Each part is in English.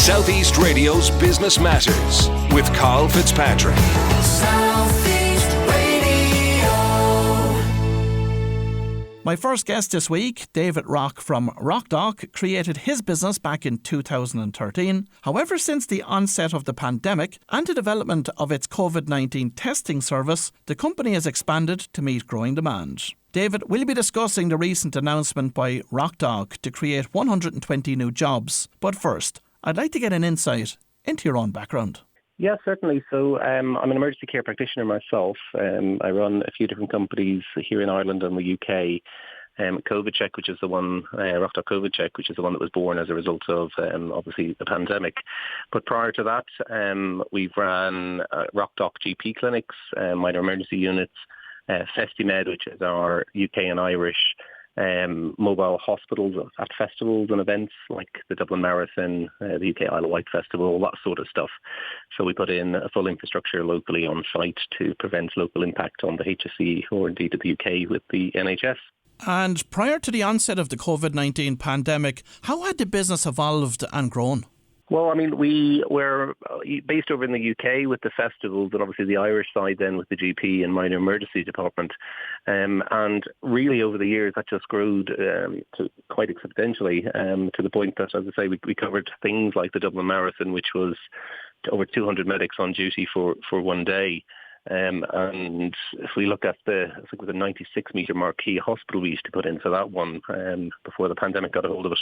Southeast Radio's Business Matters with Carl Fitzpatrick. Southeast Radio. My first guest this week, David Rock from RocDoc, created his business back in 2013. However, since the onset of the pandemic and the development of its COVID-19 testing service, the company has expanded to meet growing demand. David, we'll be discussing the recent announcement by RocDoc to create 120 new jobs. But first, I'd like to get an insight into your own background. Yeah, certainly. So I'm an emergency care practitioner myself. I run a few different companies here in Ireland and the UK. COVID Check, which is the one, RocDoc COVID Check, which is the one that was born as a result of, obviously, the pandemic. But prior to that, we've ran RocDoc GP clinics, minor emergency units, FestiMed, which is our UK and Irish mobile hospitals at festivals and events like the Dublin Marathon, the UK Isle of Wight Festival, all that sort of stuff. So we put in a full infrastructure locally on site to prevent local impact on the HSE or indeed the UK with the NHS. And prior to the onset of the COVID-19 pandemic, how had the business evolved and grown? Well, I mean, we were based over in the UK with the festivals and obviously the Irish side then with the GP and minor emergency department. And really over the years that just grew to quite exponentially to the point that, as I say, we covered things like the Dublin Marathon, which was over 200 medics on duty for one day. And if we look at I think it was a 96-metre marquee hospital we used to put in for that one before the pandemic got a hold of it.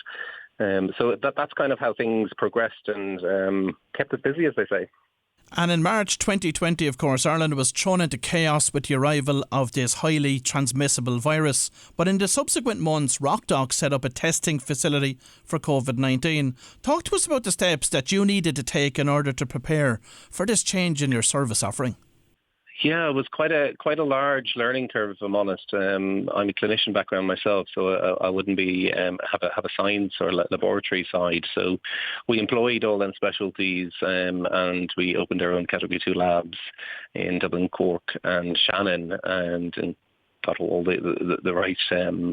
So that's kind of how things progressed and kept us busy, as they say. And in March 2020, of course, Ireland was thrown into chaos with the arrival of this highly transmissible virus. But in the subsequent months, RocDoc set up a testing facility for COVID-19. Talk to us about the steps that you needed to take in order to prepare for this change in your service offering. Yeah, it was quite a large learning curve, if I'm honest. I'm a clinician background myself, so I wouldn't be have a science or laboratory side. So we employed all them specialties, and we opened our own Category 2 labs in Dublin, Cork, and Shannon, and got all the right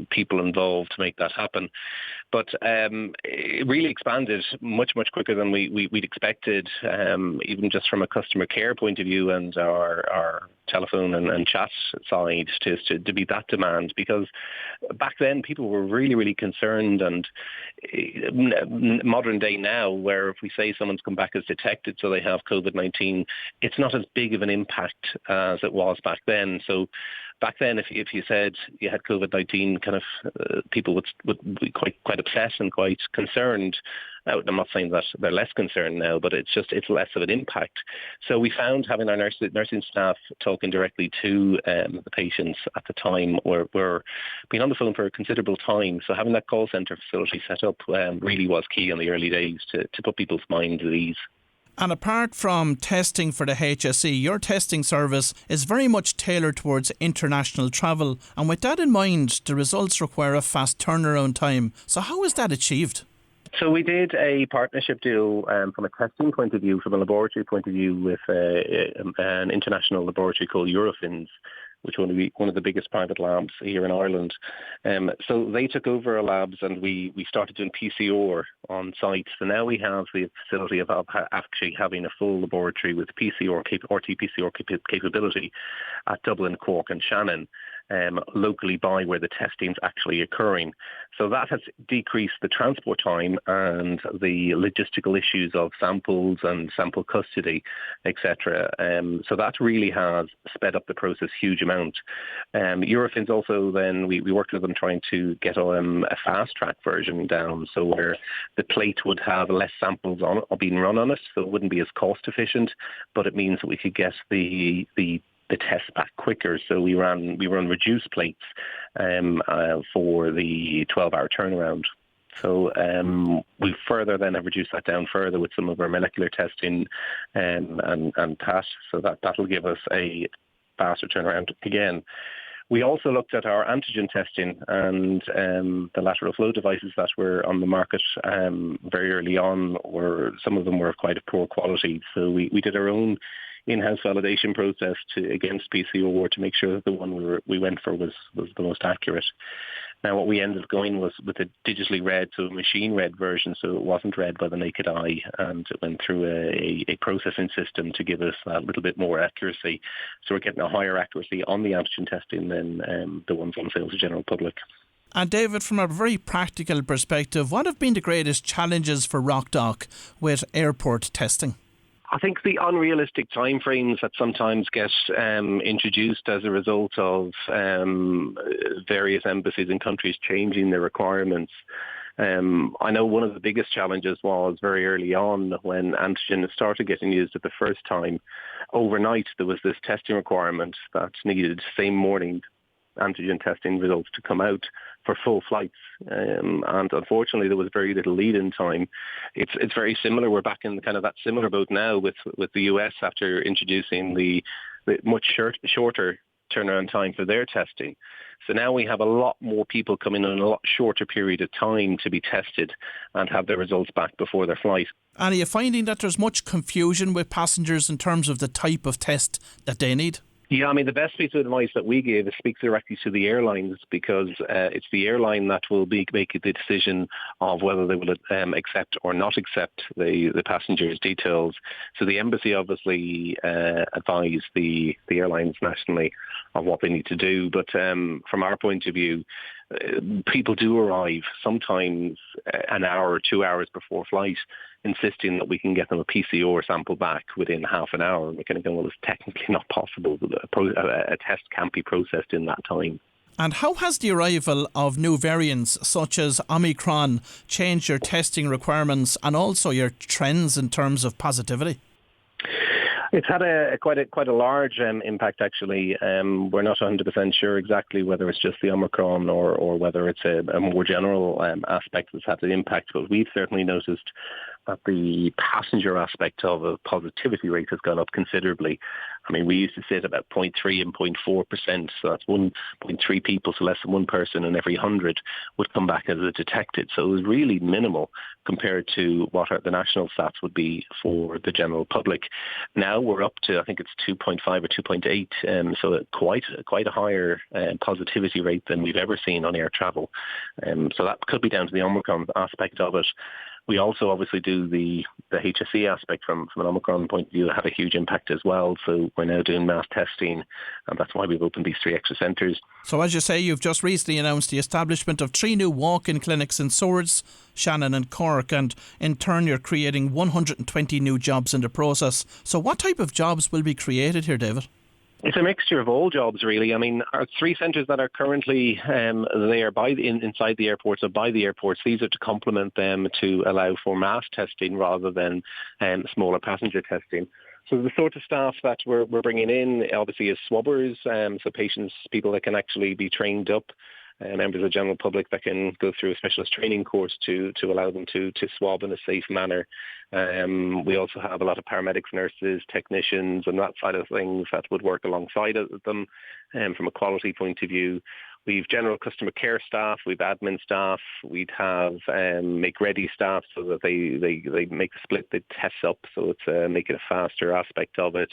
people involved to make that happen. But it really expanded much quicker than we'd expected, even just from a customer care point of view and our telephone and chat side to be that demand, because back then people were really concerned, and modern day now, where if we say someone's come back as detected so they have COVID-19, it's not as big of an impact as it was back then. So back then, if you said you had COVID-19, kind of people would be quite upset and quite concerned. I'm not saying that they're less concerned now, but it's less of an impact. So we found having our nursing staff talking directly to the patients at the time, we're being on the phone for a considerable time. So having that call centre facility set up really was key in the early days to put people's minds at ease. And apart from testing for the HSE, your testing service is very much tailored towards international travel. And with that in mind, the results require a fast turnaround time. So how is that achieved? So we did a partnership deal from a testing point of view, from a laboratory point of view, with an international laboratory called Eurofins, which will be one of the biggest private labs here in Ireland. So they took over our labs and we started doing PCR on site. So now we have the facility of actually having a full laboratory with PCR, RT-PCR capability at Dublin, Cork and Shannon. Locally by where the testing's actually occurring. So that has decreased the transport time and the logistical issues of samples and sample custody, etc. So that really has sped up the process huge amount. Eurofins also then, we worked with them trying to get a fast track version down, so where the plate would have less samples on it or being run on it, so it wouldn't be as cost efficient, but it means that we could get the test back quicker. So we run reduced plates for the 12-hour turnaround. So we further then have reduced that down further with some of our molecular testing and that. So that'll give us a faster turnaround again. We also looked at our antigen testing and the lateral flow devices that were on the market very early on. Some of them were of quite a poor quality. So we did our own in-house validation process against PCR to make sure that the one we went for was the most accurate. Now, what we ended up going was with a digitally read, so a machine-read version, so it wasn't read by the naked eye, and it went through a processing system to give us a little bit more accuracy. So we're getting a higher accuracy on the antigen testing than the ones on sale to the general public. And David, from a very practical perspective, what have been the greatest challenges for RocDoc with airport testing? I think the unrealistic timeframes that sometimes get introduced as a result of various embassies and countries changing their requirements. I know one of the biggest challenges was very early on when antigen started getting used at the first time. Overnight, there was this testing requirement that needed same morning antigen testing results to come out for full flights. And unfortunately, there was very little lead-in time. It's very similar. We're back in kind of that similar boat now with the US after introducing the much shorter turnaround time for their testing. So now we have a lot more people coming in a lot shorter period of time to be tested and have their results back before their flight. And are you finding that there's much confusion with passengers in terms of the type of test that they need? Yeah, I mean, the best piece of advice that we give is speak directly to the airlines, because it's the airline that will be making the decision of whether they will accept or not accept the passengers' details. So the embassy obviously advise the airlines nationally of what they need to do. But from our point of view, people do arrive sometimes an hour or 2 hours before flight, insisting that we can get them a PCR sample back within half an hour. And we're kind of going, well, it's technically not possible. A test can't be processed in that time. And how has the arrival of new variants such as Omicron changed your testing requirements and also your trends in terms of positivity? It's had quite a large impact, actually. We're not 100% sure exactly whether it's just the Omicron or whether it's a more general aspect that's had the impact, but we've certainly noticed that the passenger aspect of a positivity rate has gone up considerably. I mean, we used to sit about 0.3 and 0.4%, so that's 1.3 people, so less than one person in every 100 would come back as a detected. So it was really minimal compared to what the national stats would be for the general public. Now we're up to, I think it's 2.5 or 2.8, so quite a higher positivity rate than we've ever seen on air travel. So that could be down to the Omicron aspect of it. We also obviously do the HSE aspect from an Omicron point of view, have a huge impact as well. So we're now doing mass testing, and that's why we've opened these 3 extra centres. So as you say, you've just recently announced the establishment of 3 new walk-in clinics in Swords, Shannon and Cork, and in turn you're creating 120 new jobs in the process. So what type of jobs will be created here, David? It's a mixture of all jobs, really. I mean, our 3 centres that are currently there inside the airports or by the airports, these are to complement them to allow for mass testing rather than smaller passenger testing. So the sort of staff that we're bringing in obviously is swabbers, so people that can actually be trained up, members of the general public that can go through a specialist training course to allow them to swab in a safe manner. We also have a lot of paramedics, nurses, technicians and that side of things that would work alongside them from a quality point of view. We've general customer care staff, we've admin staff, we'd have make-ready staff so that they make the split, they test up, so it's make it a faster aspect of it.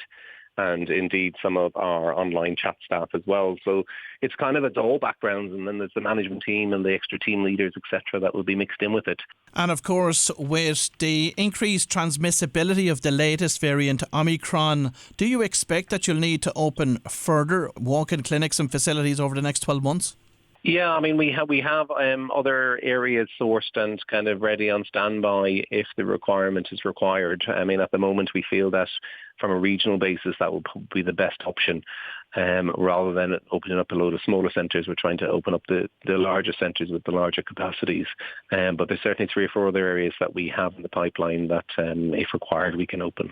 And indeed some of our online chat staff as well. So it's kind of it's all backgrounds, and then there's the management team and the extra team leaders, etc., that will be mixed in with it. And of course, with the increased transmissibility of the latest variant, Omicron, do you expect that you'll need to open further walk-in clinics and facilities over the next 12 months? Yeah, I mean, we have other areas sourced and kind of ready on standby if the requirement is required. I mean, at the moment, we feel that from a regional basis, that will be the best option. Rather than opening up a load of smaller centres, we're trying to open up the larger centres with the larger capacities. But there's certainly 3 or 4 other areas that we have in the pipeline that, if required, we can open.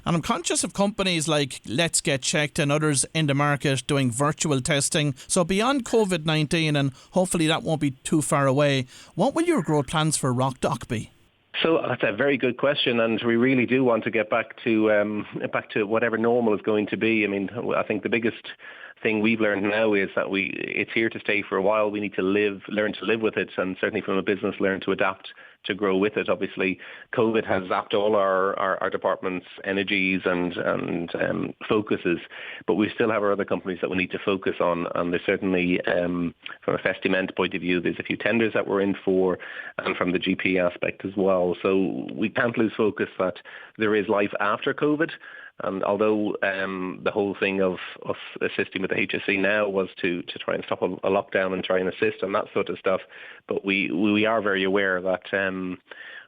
And I'm conscious of companies like Let's Get Checked and others in the market doing virtual testing. So beyond COVID-19, and hopefully that won't be too far away, what will your growth plans for RocDoc be? So that's a very good question, and we really do want to get back to whatever normal is going to be. I mean, I think the biggest thing we've learned now is that it's here to stay for a while. We need to learn to live with it, and certainly from a business, learn to adapt to grow with it. Obviously, COVID has zapped all our department's energies and focuses, but we still have our other companies that we need to focus on. And there's certainly, from a Festiment point of view, there's a few tenders that we're in for, and from the GP aspect as well. So we can't lose focus that there is life after COVID. And although the whole thing of us assisting with the HSE now was to try and stop a lockdown and try and assist and that sort of stuff, but we are very aware that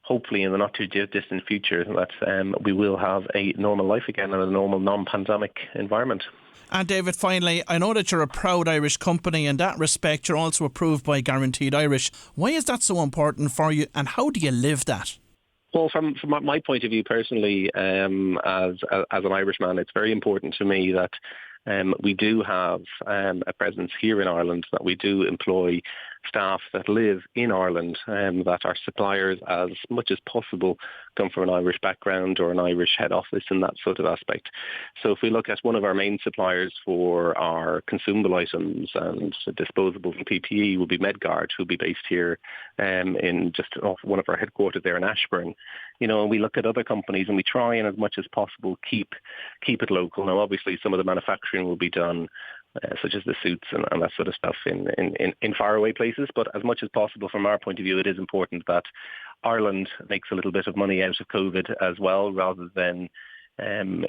hopefully in the not too distant future that we will have a normal life again and a normal non-pandemic environment. And David, finally, I know that you're a proud Irish company. In that respect, you're also approved by Guaranteed Irish. Why is that so important for you, and how do you live that? Well, from my point of view personally, as an Irishman, it's very important to me that we do have a presence here in Ireland, that we do employ staff that live in Ireland, that our suppliers, as much as possible, come from an Irish background or an Irish head office and that sort of aspect. So if we look at one of our main suppliers for our consumable items and disposables and PPE will be Medguard, who'll be based here in just off one of our headquarters there in Ashburn. And we look at other companies and we try and as much as possible keep it local. Now, obviously, some of the manufacturing will be done such as the suits and that sort of stuff in faraway places. But as much as possible from our point of view, it is important that Ireland makes a little bit of money out of COVID as well, rather than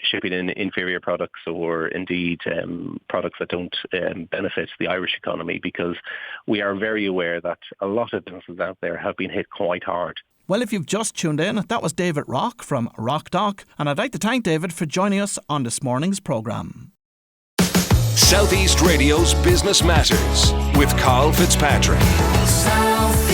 shipping in inferior products or indeed products that don't benefit the Irish economy, because we are very aware that a lot of businesses out there have been hit quite hard. Well, if you've just tuned in, that was David Rock from RocDoc, and I'd like to thank David for joining us on this morning's programme. Southeast Radio's Business Matters with Carl Fitzpatrick. Southeast